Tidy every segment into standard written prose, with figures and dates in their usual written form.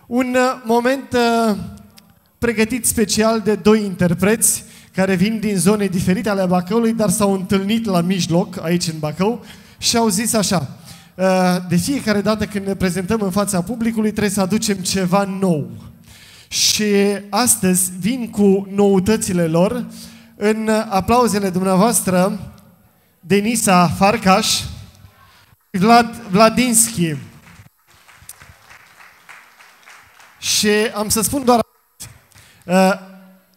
Un moment pregătit special de doi interpreți care vin din zone diferite ale Bacăului, dar s-au întâlnit la mijloc, aici în Bacău, și au zis așa: de fiecare dată când ne prezentăm în fața publicului trebuie să aducem ceva nou. Și astăzi vin cu noutățile lor. În aplauzele dumneavoastră, Denisa Farcaș, Vlad Vladinski. Și am să spun doar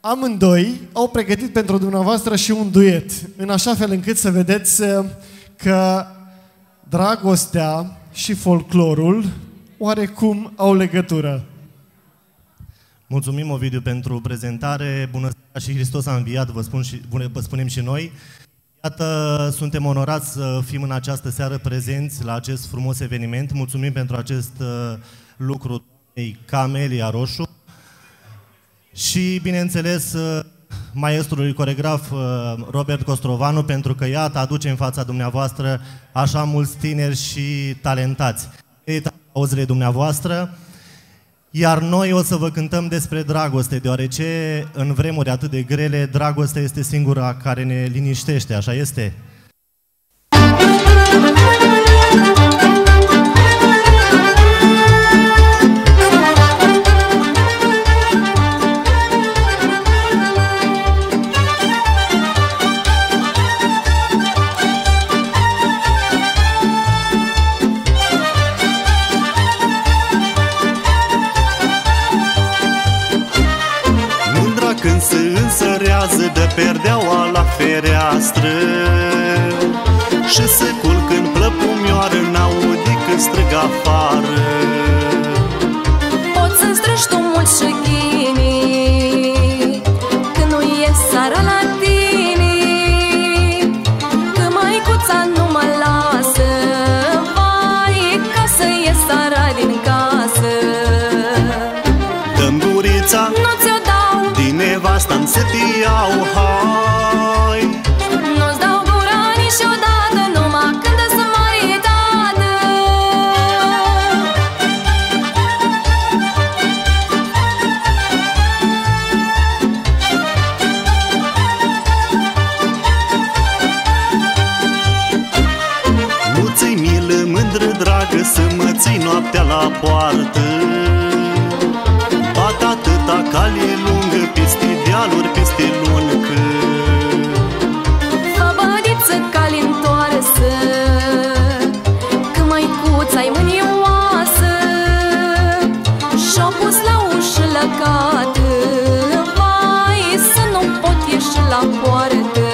amândoi au pregătit pentru dumneavoastră și un duet, în așa fel încât să vedeți că dragostea și folclorul oarecum au legătură. Mulțumim, Ovidiu, pentru prezentare. Bună seara și Hristos a înviat, vă spunem și noi. Iată, suntem onorați să fim în această seară prezenți la acest frumos eveniment. Mulțumim pentru acest lucru Camelia Roșu și, bineînțeles, maestrului coregraf Robert Costrovanu, pentru că, iată, aduce în fața dumneavoastră așa mulți tineri și talentați. Auzile dumneavoastră, iar noi o să vă cântăm despre dragoste, deoarece în vremuri atât de grele, dragostea este singura care ne liniștește, așa este? Când se însărează de perdeaua la fereastră și se culcă în plăpumioară, n-aude când strâng afară. Poți să-mi strângi tu mult și chinii când nu e seara la tine, că măicuța nu mă lasă, vai, ca să ies seara din casă. Dă-mi gurița, nu ți-o dau, din nevasta-mi să te iau, hai. Nu-ți dau gura niciodată, numai când sunt maritată. Nu ți-i milă, mândră dragă, să mă ții noaptea la poartă. Bat atâta cale lungă, peste dealuri, peste luncă. Fă bădiță cali-ntoarsă, că măicuța-i mânioasă și-o pus la ușă lăcată, vai, să nu pot ieși la poartă.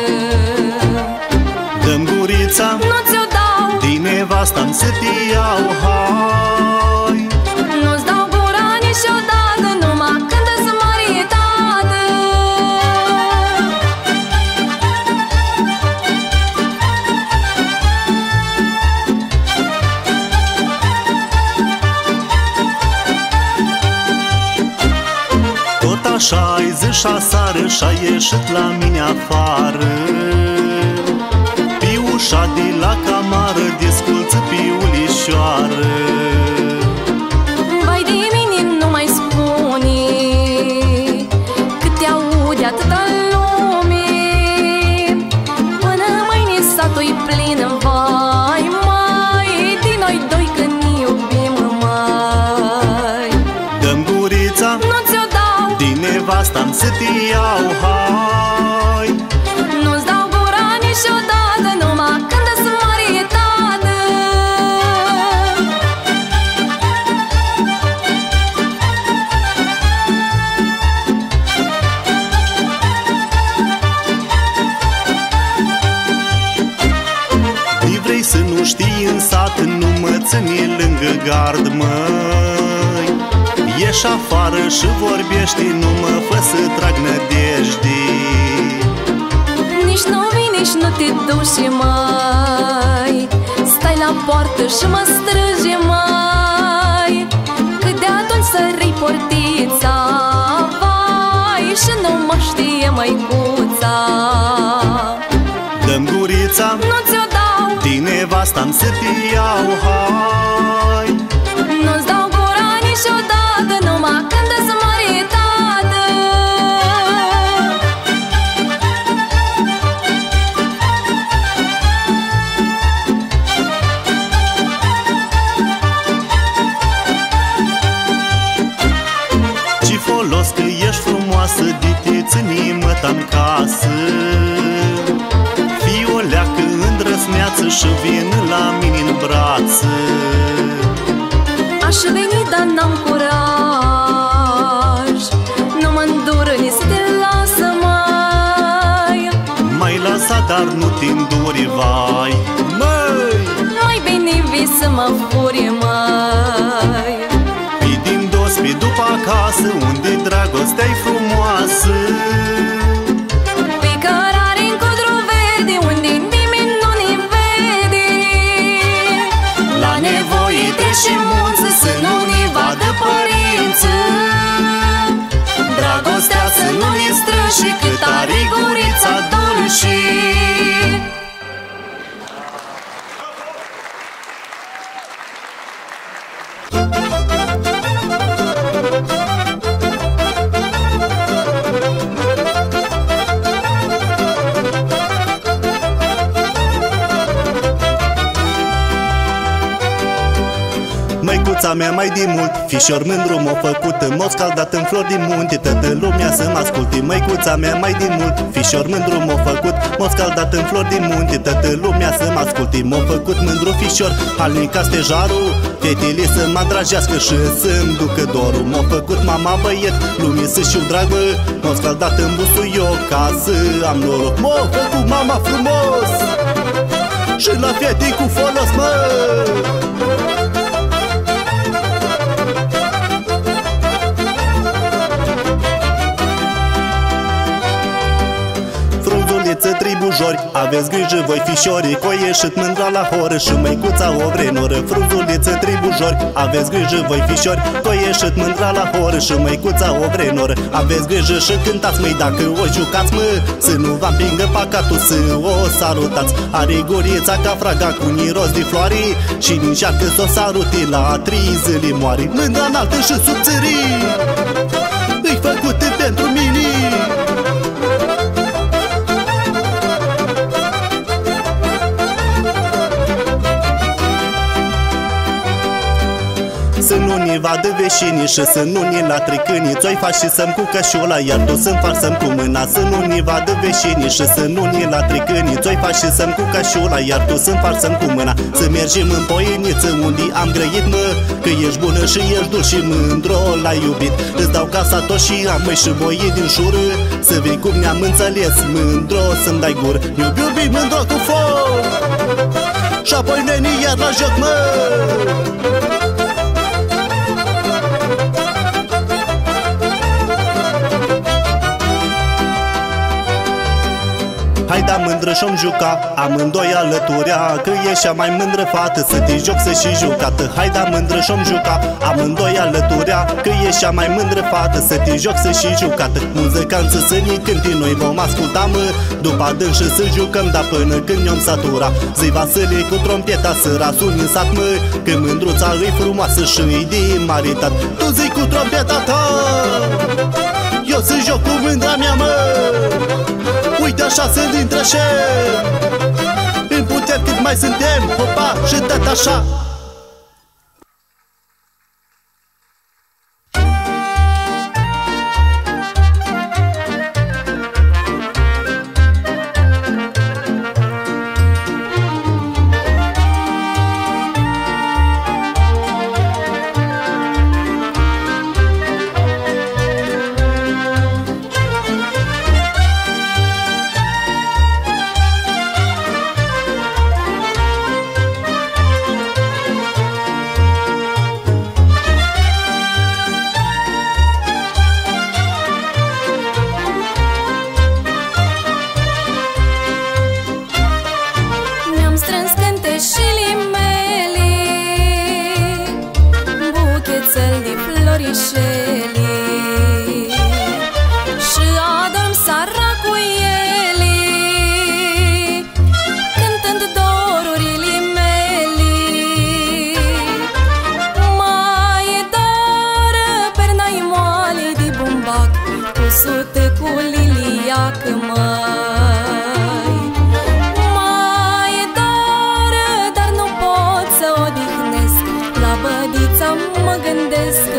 Dă-mi gurița, nu ți-o dau, din nevasta-mi să te iau, hai. nu-ți dau gura niciodată, numai când sunt maritată. Tot așa ai zis și-asară și-a ieșit la mine afară. Pe ușa de la camară desculță pe ulișoară. Vai de mine, nu mai spune, că te aude atâta lume. Până mâine satul-i plin, vai, mai din noi doi că ne iubim, mai. Dă-mi gurița, nu ți-o dau, din nevasta-mi să te iau, hai. nu-ți dau gura niciodată, numai când sunt maritată. Vrei să nu știi în sat, nu mă ține lângă gard, măi. Ieși afară și vorbești, nu mă fă să trag nădejde. Nici nu vii, nici nu te duci, mai. Stai la poartă și mă strângi, mai. Că de atunci sări portița, vai, și nu mă știe măicuța. Dă-mi gurița, nu ți-o dau, din nevasta-mi să te iau, hai. nu-ți dau gura niciodată, nu folos că ești frumoasă, dite ține-mă ta-n casă. Fii o leacă îndrăsneață și vin la mine în brață. Aș veni, dar n-am curaj, nu mă îndură nici să te lasă mai. M-ai lăsat, dar nu te înduri, vai. Măi! Mai bine vii să mă furi, mai. Pii din dos, pii după acasă, unde dragostea-i frumoasă. Păi cărare în codru verde, unde nimeni nu ne vede. La nevoie de și munță, să nu ne vadă părință. Dragostea să nu ne străși, cât are gurița dulce. Măicuța mea mai de mult, fișor mândru m-a făcut, m-a scaldat în flori din munte, toată lumea să mă asculte. Măicuța mea mai de mult, fișor mândru m-a făcut, m-a scaldat în flori din munte, toată lumea să mă asculte. M-a făcut mândru fișor, halnica stejarul, fetele să mă dragească și să-mi ducă dorul. M-a făcut mama băiet, lumii să și-o drag, bă, m-a scaldat în busuioc ca să am noroc. M-a făcut mama frumos și la fete cu folos, mă. Tribujori, aveți grijă voi fișorii, că o ieșit mândra la horă și măicuța o vrenoră. Frunzuliță tribujori, aveți grijă voi fișori, că o ieșit mândra la horă și măicuța o vrenoră. Aveți grijă și cântați, măi, dacă o jucați, mă, să nu vă împingă pacatul, să o salutați. Are gurița ca fraga cu miros de floare și încearcă să o sarute, la 3 zile moare. Mândra înaltă și subțării îi făcute pentru mine. Să nu ne vadă veșinii și să nu ne latre câinii. Ți-o-i faci și să-mi cu cășola, iar tu să-mi faci să-mi cu mâna. Să nu ne vadă veșinii și să nu ne latre câinii. Ți-o-i faci și să-mi cu cășola, iar tu să-mi faci să-mi cu mâna. Să mergem în Poieniță unde am grăit, mă, că ești bună și ești dulce și mândro l-ai iubit. Îți dau casa tot și am, măi, și voi din șură, să vei cum ne-am înțeles, mândro să-mi dai gură. Iubi mândro cu foc și apoi neni iar la joc, mă. Hai da mândră și-om juca, amândoi alăturea, că e cea mai mândră fată, să te joc să și jucată. Hai da mândră și-om juca, amândoi alăturea, că e cea mai mândră fată, să te joc să și jucată. Muzicanță să ne cânti, noi vom asculta, mă, după adânc și să jucăm, dar până când ne-om satura. Zi Vasile cu trompeta să rasuni în sat, mă, că mândruța îi frumoasă și îi de maritat. Tu zi cu trompeta ta, eu să joc cu mândra mea, mă. Uite așa sunt dintre șem, în putem cât mai suntem, hopa și tot așa. Și adorm seara cu ele, cântând dorurile mele. Mai dar perna-i moale de bumbac, cusută cu liliac, mai dar, dar nu pot să odihnesc, la bădița mă gândesc,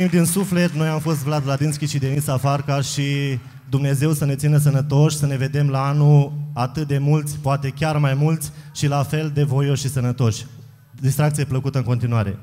din suflet, noi am fost Vlad Vladinski și Denisa Farca și Dumnezeu să ne țină sănătoși, să ne vedem la anul atât de mulți, poate chiar mai mulți și la fel de voioși și sănătoși. Distracție plăcută în continuare!